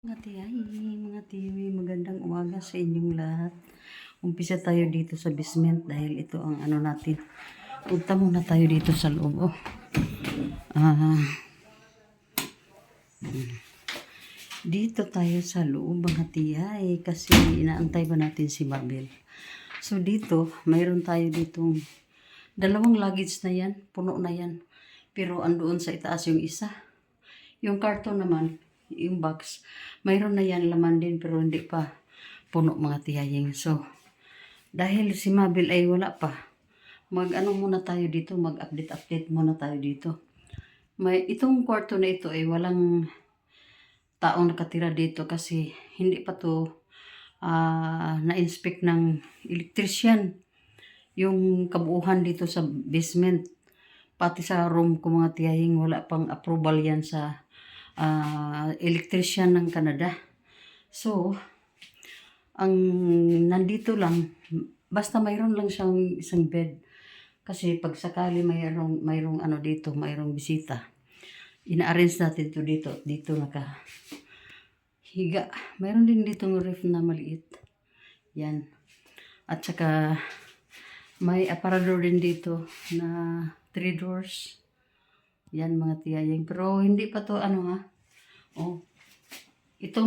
Mga tiyahi, magandang umaga sa inyong lahat. Umpisa tayo dito sa basement dahil ito ang ano natin. Punta muna tayo dito sa loob. Ah, dito tayo sa loob mga tiyahi kasi inaantay pa natin si Mabel. So dito, mayroon tayo ditong dalawang luggage na yan, puno na yan. Pero andoon sa itaas yung isa. Yung karton naman, yung box, mayroon na yan laman din pero hindi pa puno mga tiyaying. So, dahil si Mabel ay wala pa, mag-ano muna tayo dito, mag-update muna tayo dito. Itong kwarto na ito ay walang taong nakatira dito kasi hindi pa to na-inspect ng electrician. Yung kabuuhan dito sa basement, pati sa room ko mga tiyahing, wala pang approval yan sa electrician ng Canada. So, ang nandito lang, basta mayroon lang siyang isang bed. Kasi pag sakali mayroong ano dito, mayroong bisita, ina-arrange natin to dito. Dito nakahiga. Mayroon din dito ng ref na maliit. Yan. At saka may aparador din dito na 3 doors. Yan mga tiyayeng. Pero hindi pa to ano ha. Oh. Ito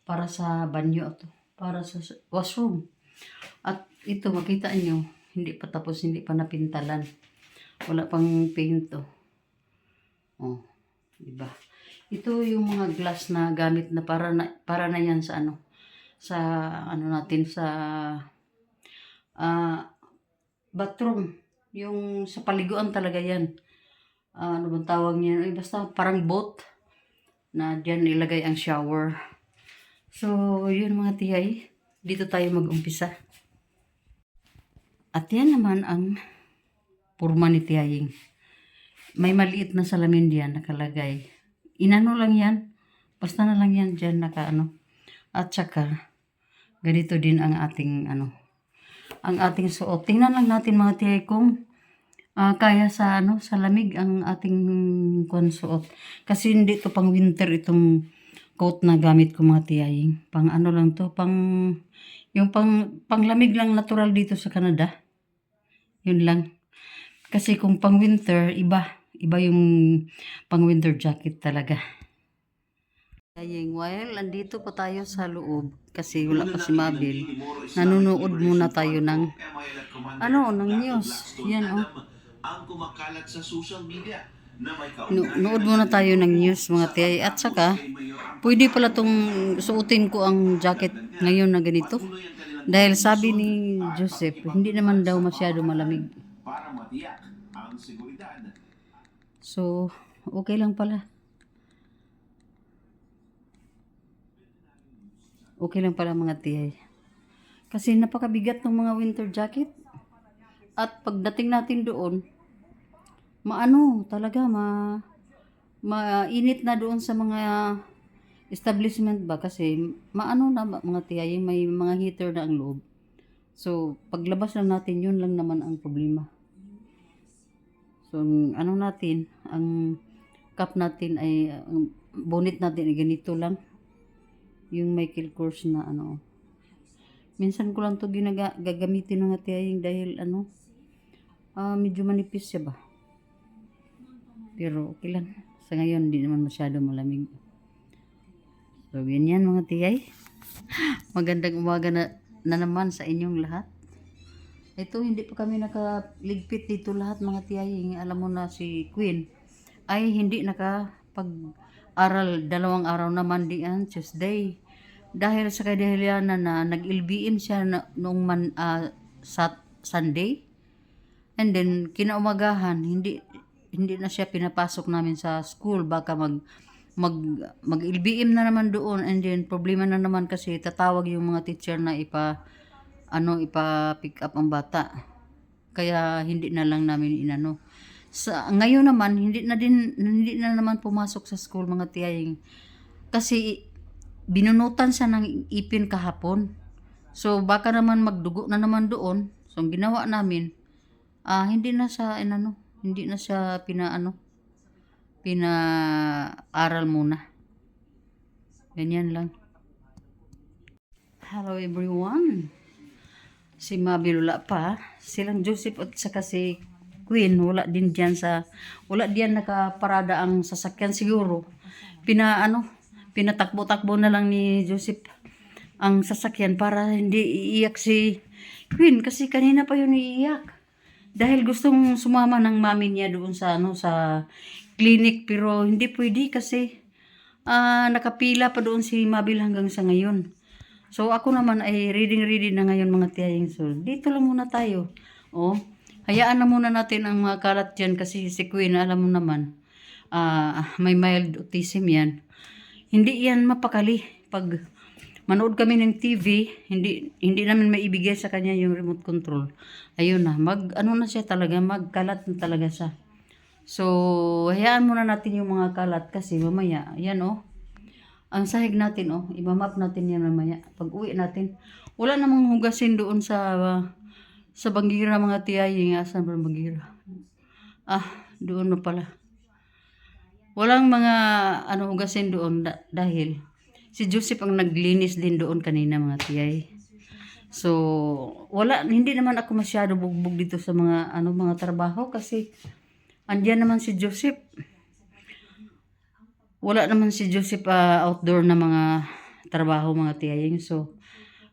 para sa banyo to. Para sa washroom. At ito makita nyo, hindi pa tapos, hindi pa napintalan. Wala pang paint to. Oh, diba? Ito yung mga glass na gamit na para na yan sa ano. Sa ano natin sa bathroom. Yung sa paliguan talaga yan. Ano bang tawag niya? Ay, basta parang boat na diyan ilagay ang shower. So, yun mga tiyay. Dito tayo mag-umpisa. At yan naman ang purma ni tiyaying. May maliit na salamin diyan nakalagay. Inano lang yan. Basta na lang yan dyan nakaano. At saka, ganito din ang ating ano. Ang ating suot. Tingnan lang natin mga tiyay kung kaya sa ano sa lamig ang ating suot. Kasi hindi to pang winter itong coat na gamit ko mga tiyaying. Pang ano lang to, yung panglamig lang natural dito sa Canada. Yun lang. Kasi kung pang winter, iba yung pang winter jacket talaga. Tiyaying, while andito pa tayo sa loob kasi wala pa si Mabel, nanonood muna tayo ng ng news. Yan ang kumakalat sa social media na may nood muna tayo ng news mga tiyay. At saka, pwede pala tong suotin ko ang jacket ngayon na ganito. Dahil sabi ni Joseph, hindi naman daw masyado malamig. Para matiyak ang seguridad. So, okay lang pala. Okay lang pala mga tiyay. Kasi napakabigat ng mga winter jacket. At pagdating natin doon, talaga mainit na doon sa mga establishment ba kasi na ba, mga tiyay, may mga heater na ang loob. So, paglabas lang natin, yun lang naman ang problema. So, ang cup natin ay, ang bonnet natin ay ganito lang. Yung Michael Kors na minsan ko lang to gagamitin ng tiyay dahil medyo manipis siya ba. Pero okay lang. Sa ngayon, hindi naman masyado malamig. So, ganyan mga tiyay. Magandang umaga na naman sa inyong lahat. Ito, hindi pa kami nakaligpit dito lahat mga tiyay. Alam mo na si Queen ay hindi nakapag-aral. 2 araw naman diyan, Tuesday. Dahil sa kadahilanan na nag-LBM siya noong Sunday. And then, kinaumagahan, hindi na siya pinapasok namin sa school. Baka mag-LBM na naman doon. And then, problema na naman kasi tatawag yung mga teacher na ipa-pick up ang bata. Kaya, hindi na lang namin inano. Ngayon naman, hindi na naman pumasok sa school mga tiyaying. Kasi, binunutan siya ng ipin kahapon. So, baka naman magdugo na naman doon. So, ang ginawa namin, hindi na siya pinaaral muna. Ganyan lang. Hello everyone. Si Mabel wala pa. Silang Joseph at saka si Queen wala din wala diyan nakaparada ang sasakyan siguro. Pinatakbo-takbo na lang ni Joseph ang sasakyan para hindi iiyak si Queen kasi kanina pa yun iiyak. Dahil gustong sumama ng mami niya doon sa clinic pero hindi pwede kasi nakapila pa doon si Mabel hanggang sa ngayon. So ako naman ay ready na ngayon mga tiyaying. So dito lang muna tayo. Oh, hayaan na muna natin ang mga kalat dyan kasi si Queen alam mo naman may mild autism yan. Hindi yan mapakali. Pag manood kami ng TV, hindi namin maibigay sa kanya yung remote control. Ayun na, magkalat na talaga siya. So, hayaan muna natin yung mga kalat kasi mamaya, yan ang sahig natin imamap natin yan mamaya. Pag uwi natin, wala namang hugasin doon sa Bangira mga tiyaying. Asan ba Bangira? Doon na pala. Walang mga hugasin doon dahil si Joseph ang naglinis din doon kanina mga tiyay. So, hindi naman ako masyado bugbog dito sa mga trabaho kasi andiyan naman si Joseph. Wala naman si Joseph outdoor na mga trabaho mga tiyaying. So,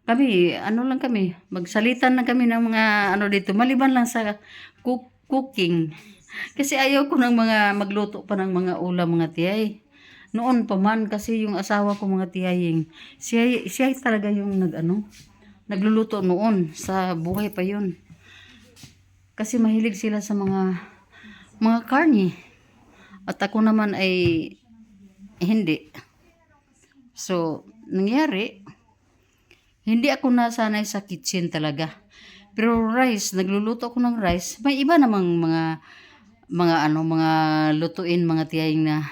kami, lang kami, magsalitan lang kami ng mga dito, maliban lang sa cooking. Kasi ayaw ko ng magluto pa ng mga ulam mga tiyay. Noon pa man kasi yung asawa ko mga tiyaying, siya talaga yung nagluluto noon sa buhay pa yun. Kasi mahilig sila sa mga karne. At ako naman ay hindi. So, nangyari, hindi ako nasanay sa kitchen talaga. Pero nagluluto ako ng rice. May iba namang mga lutuin mga tiyaying na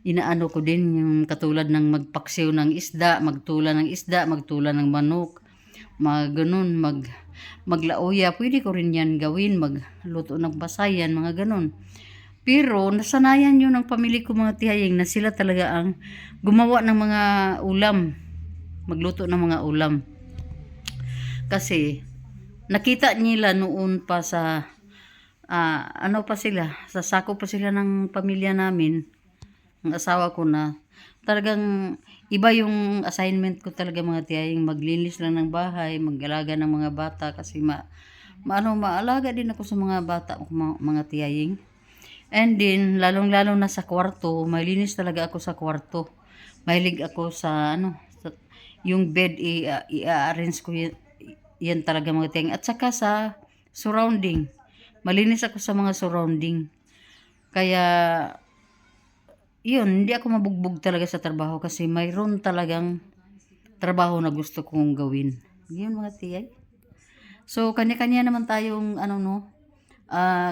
inaano ko din yung katulad ng magpaksiw ng isda, magtula ng manok, ganun, maglauya, pwede ko rin yan gawin, magluto ng basayan, mga ganun. Pero nasanayan yun ng pamilya ko mga tiyaying na sila talaga ang gumawa ng mga ulam, magluto ng mga ulam. Kasi nakita nila noon pa sa sa sako pa sila ng pamilya namin, ng asawa ko na talagang iba yung assignment ko talaga mga tiyaying, maglinis lang ng bahay, mag-alaga ng mga bata kasi maalaga din ako sa mga bata mga tiyaying. And then lalong-lalo na sa kwarto, malinis talaga ako sa kwarto. Mahilig ako sa yung bed i-arrange ko yan talaga mga tiyaying. At saka sa surrounding, malinis ako sa mga surrounding. Kaya yun, hindi ako mabugbog talaga sa trabaho kasi mayroon talagang trabaho na gusto kong gawin. Yun mga tiyay. So, kanya-kanya naman tayong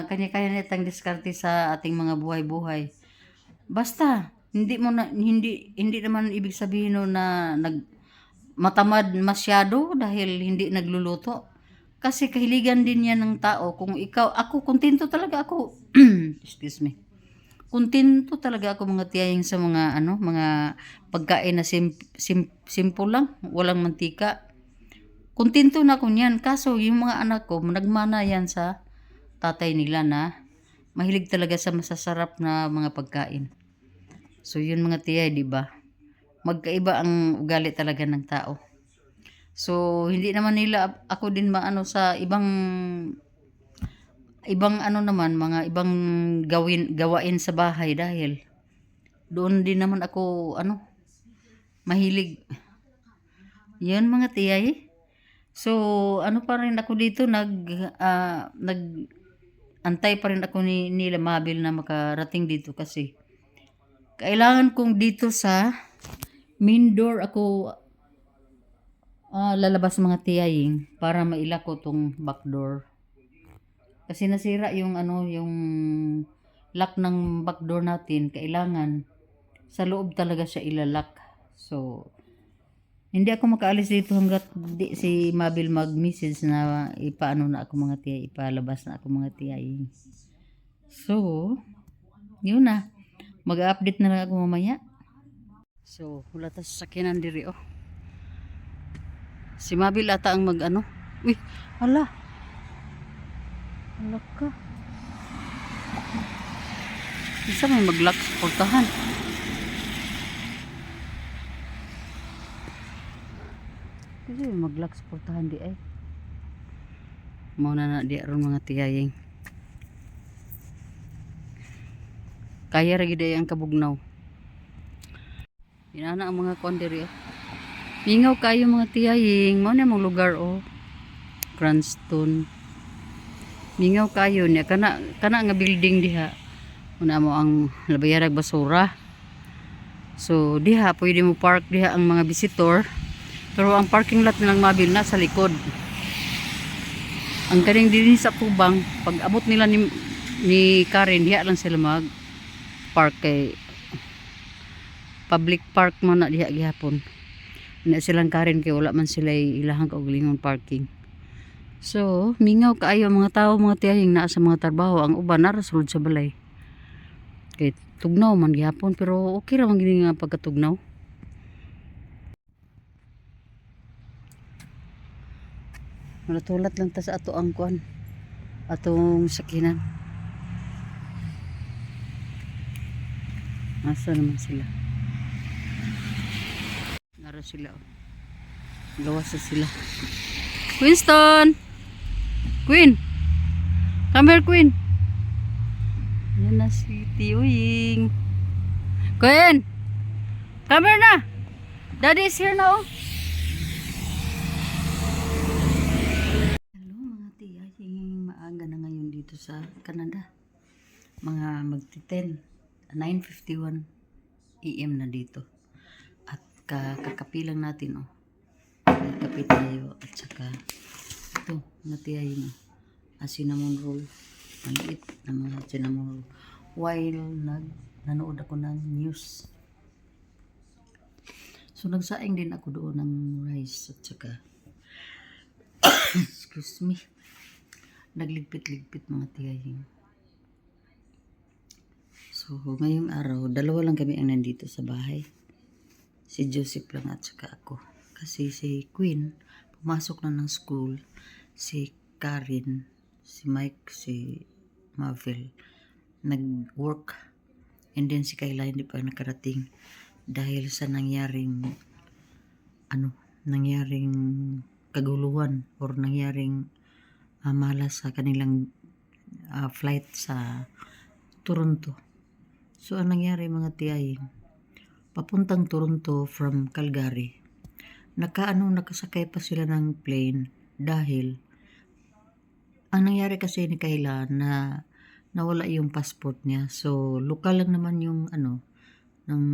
kanya-kanya natang diskarte sa ating mga buhay-buhay. Basta, hindi naman ibig sabihin na matamad masyado dahil hindi nagluluto. Kasi kahiligan din yan ng tao. Ako, kontento talaga ako. Excuse me. Kontento talaga ako mga tiyaying sa mga pagkain na simple lang, walang mantika. Kontento na ako niyan. Kaso yung mga anak ko, nagmana yan sa tatay nila na mahilig talaga sa masasarap na mga pagkain. So yun mga tiyay, di ba? Magkaiba ang ugali talaga ng tao. So hindi naman nila ako din sa ibang mga ibang gawain sa bahay dahil doon din naman ako mahilig. Yun mga tiyay. So pa rin ako dito antay pa rin ako nila Mabel na makarating dito kasi kailangan kong dito sa main door ako lalabas mga tiyaying para mailak ko tong back door. Kasi nasira yung lock ng back door natin, kailangan sa loob talaga siya ilalak. So, hindi ako makaalis dito hanggat di si Mabel mag-message na ipaano na ako mga tiyay, ipalabas na ako mga tiyay. So, yun na. Mag-update na lang ako mamaya. So, wala ta sa sakinan diri oh. Si Mabil ata ang mag ano. Uy, hala. Hala ka. Isa may mag-lock sa portahan. Kasi may mag-lock sa portahan di ay. Mauna na di aron mga tiyaying. Kaya ra gid ay ang kabugnaw. Inana ang mga kuan diri oh. Mingaw kayo mga tiyaying. Mao na mong lugar oh. Cranston. Mingaw kayo niya kana nga building diha. Una mo ang labayarag basura. So diha pwede mo park diha ang mga visitor. Pero ang parking lot nilang Mabil na sa likod. Ang kaning dinhi sa Pubang, pag abot nila ni Karen diha lang sila mag park kay public park mo na diha gihapon. Na silang Karen kay wala man sila ilahang kaugalingon parking. So, mingaw kaayo mga tao mga tiyahing naa sa mga trabaho, ang uban nara sulod sa balay. Kay tugnaw man gihapon pero okay ra man gini nga pagkatugnaw. Natulat lang ta sa ato ang kuan. Atong sakinan. Asa naman sila? Nara sila oh. Gawas sila. Winston! Queen! Come here, Queen! Yan na si Tiyuing. Queen! Come here na! Daddy is here now. Hello mga tiyaying. Maaga na ngayon dito sa Canada. Mga magti-10. 9:51 AM na dito. At kakapilang natin oh. Kape tayo at saka ito natiyaying cinnamon roll. Maliit na mga cinnamon roll. While nanood ako ng news. So nagsaing din ako doon ng rice at saka excuse me. Nagligpit-ligpit mga tiyaying. So ngayong araw, dalawa lang kami ang nandito sa bahay. Si Joseph lang at saka ako. Kasi si Queen, pumasok na ng school. Si Karen, si Mike, si Mavel, nag-work. And then si Kayla hindi pa nakarating. Dahil sa nangyaring, nangyaring kaguluhan or nangyaring malas sa kanilang flight sa Toronto. So, ang nangyari mga tiyaying, papuntang Toronto from Calgary, nakasakay pa sila ng plane dahil ang nangyari kasi ni Kayla na nawala yung passport niya. So, lokal lang naman yung ng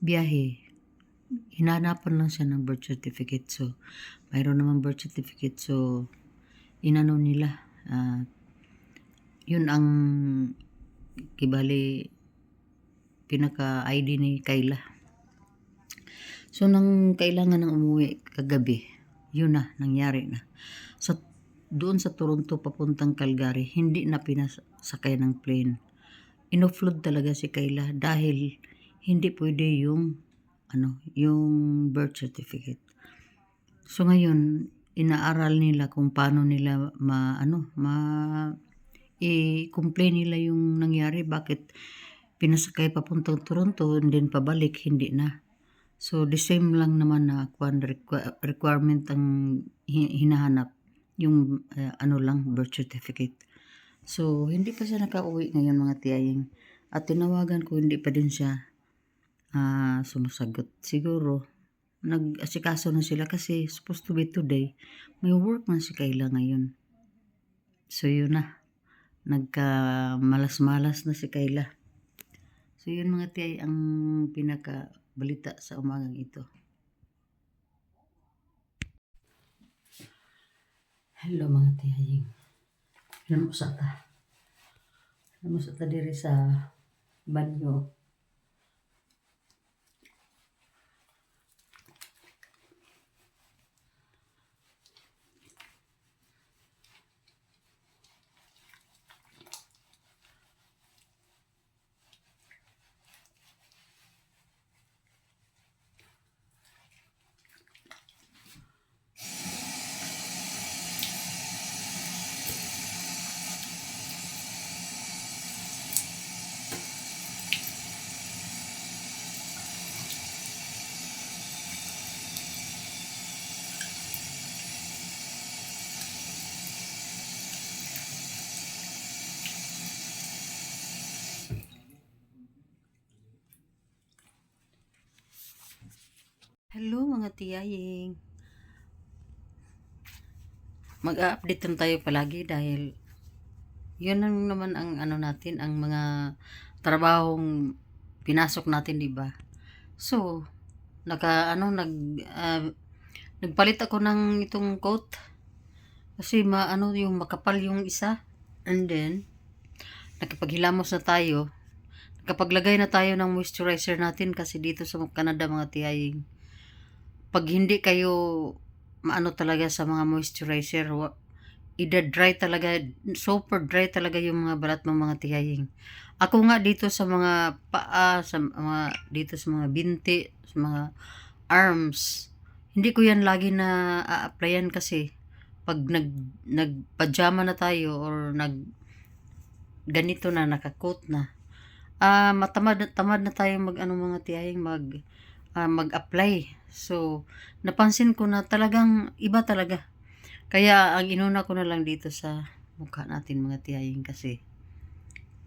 biyahe. Hinanapan lang siya ng birth certificate. So, mayroon naman birth certificate. So, inano nila. Yun ang kibali pinaka-ID ni Kayla. So, nang kailangan ng umuwi kagabi, yun na, nangyari na. So, doon sa Toronto papuntang Calgary, hindi na pinasakay ng plane. Ino-flood talaga si Kayla dahil hindi pwede yung birth certificate. So, ngayon, inaaral nila kung paano nila i-complain nila yung nangyari, bakit pinasakay papuntang Toronto and then pabalik, hindi na. So, the same lang naman na requirement ang hinahanap, yung birth certificate. So, hindi pa siya nakauwi ngayon mga tiyaying. At tinawagan ko, hindi pa din siya sumasagot. Siguro, nag-asikaso na sila kasi supposed to be today. May work na si Kayla ngayon. So, yun na. Nagka-malas-malas na si Kayla. So, yun mga tiyay ang pinaka-balita sa umagang ito. Hello mga tiyaying. Namusata diri sa banyo. Hello mga tiyaying. Mag-update lang tayo palagi dahil yun lang naman ang ano natin, ang mga trabahong pinasok natin, 'di ba? So, nagpalit ako ng itong coat kasi yung makapal yung isa. And then nakapaghilamos na tayo. Nakapaglagay na tayo ng moisturizer natin kasi dito sa Canada mga tiyaying, pag hindi kayo maano talaga sa mga moisturizer, ida-dry talaga, super dry talaga yung mga balat ng mga tiyaying. Ako nga dito sa mga paa, dito sa mga binti, sa mga arms, hindi ko yan lagi na a-applyan kasi pag nagpajama na tayo or ganito na, naka-coat na, tamad na tayo mga tiyaying mag-apply. So, napansin ko na talagang iba talaga. Kaya ang inuna ko na lang dito sa mukha natin mga tiyaying kasi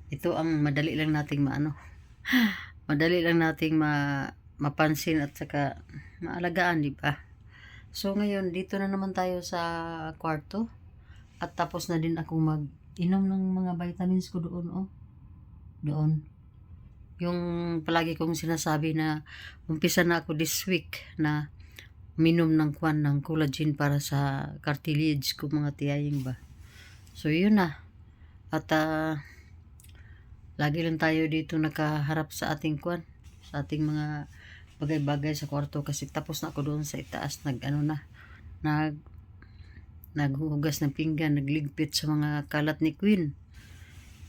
ito ang madali lang nating madali lang nating mapansin at saka maalagaan, di ba? So ngayon dito na naman tayo sa kwarto at tapos na din ako mag-inom ng mga vitamins ko doon, doon. Yung palagi kong sinasabi na umpisa na ako this week na minom ng collagen para sa cartilage ko mga tiyaying ba. So yun na. At lagi lang tayo dito nakaharap sa ating sa ating mga bagay-bagay sa kwarto kasi tapos na ako doon sa itaas naghuhugas ng pinggan, nagligpit sa mga kalat ni Queen.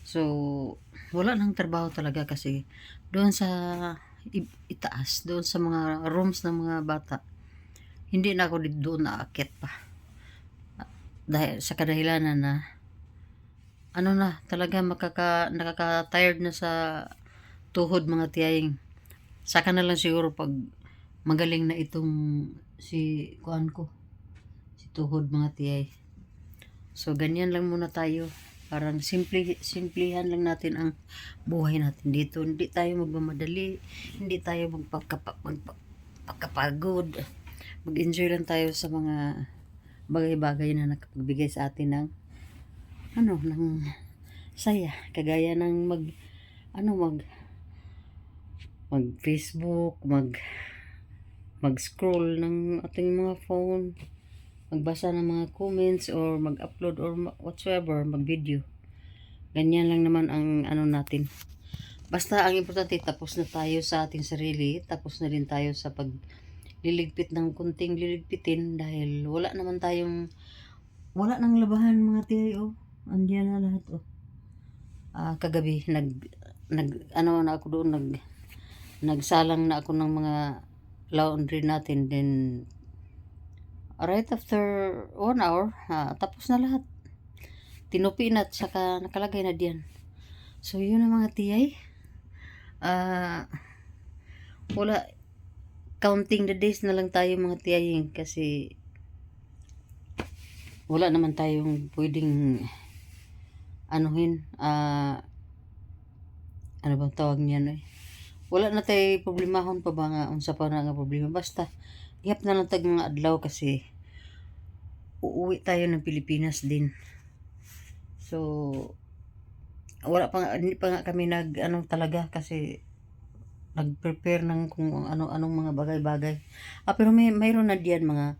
So, wala nang trabaho talaga kasi doon sa itaas, doon sa mga rooms ng mga bata, hindi na ako doon naakit pa. Dahil sa kadahilanan na talaga nakaka-tired na sa tuhod mga tiyaying. Saka na lang siguro pag magaling na itong si tuhod mga tiyay. So, ganyan lang muna tayo. Parang simplihan lang natin ang buhay natin dito. Hindi tayo magmamadali. Hindi tayo magpapagod. Mag-enjoy lang tayo sa mga bagay-bagay na nakapagbigay sa atin ng saya. Kagaya ng mag Facebook, mag-scroll ng ating mga phone, magbasa ng mga comments or mag-upload or whatsoever, mag-video. Ganyan lang naman ang natin. Basta ang importante, tapos na tayo sa ating sarili, tapos na din tayo sa pagliligpit ng kunting liligpitin dahil wala nang labahan mga tiyay, andiyan na lahat, kagabi na ako doon, nagsalang na ako ng mga laundry natin, then right after 1 hour, tapos na lahat. Tinupi na at saka nakalagay na diyan. So, yun ang mga tiyay. Wala, counting the days na lang tayo mga tiyaying kasi wala naman tayong pwedeng ano bang tawag niyan, wala na tayo problemahon pa ba nga unsa pa na nga problema, basta ihap na lang tag mga adlaw kasi uuwi tayo ng Pilipinas din. So, hindi pa nga kami talaga kasi nag-prepare ng kung ano-anong mga bagay-bagay. Pero mayroon na diyan mga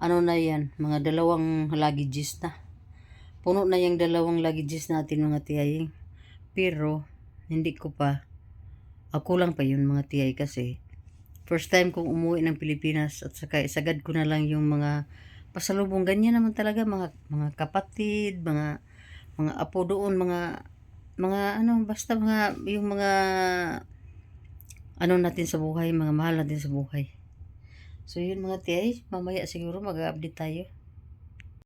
mga 2 luggages na. Puno na yung 2 luggages natin mga tiyay. Pero hindi ko pa. Kulang pa yun mga tiyay kasi first time kong umuwi ng Pilipinas at saka isagad ko na lang yung mga pasalubong. Ganyan naman talaga mga kapatid, mga apo doon, mga basta yung mga natin sa buhay, mga mahal natin sa buhay. So yun mga tiyay, mamaya siguro mag-update tayo.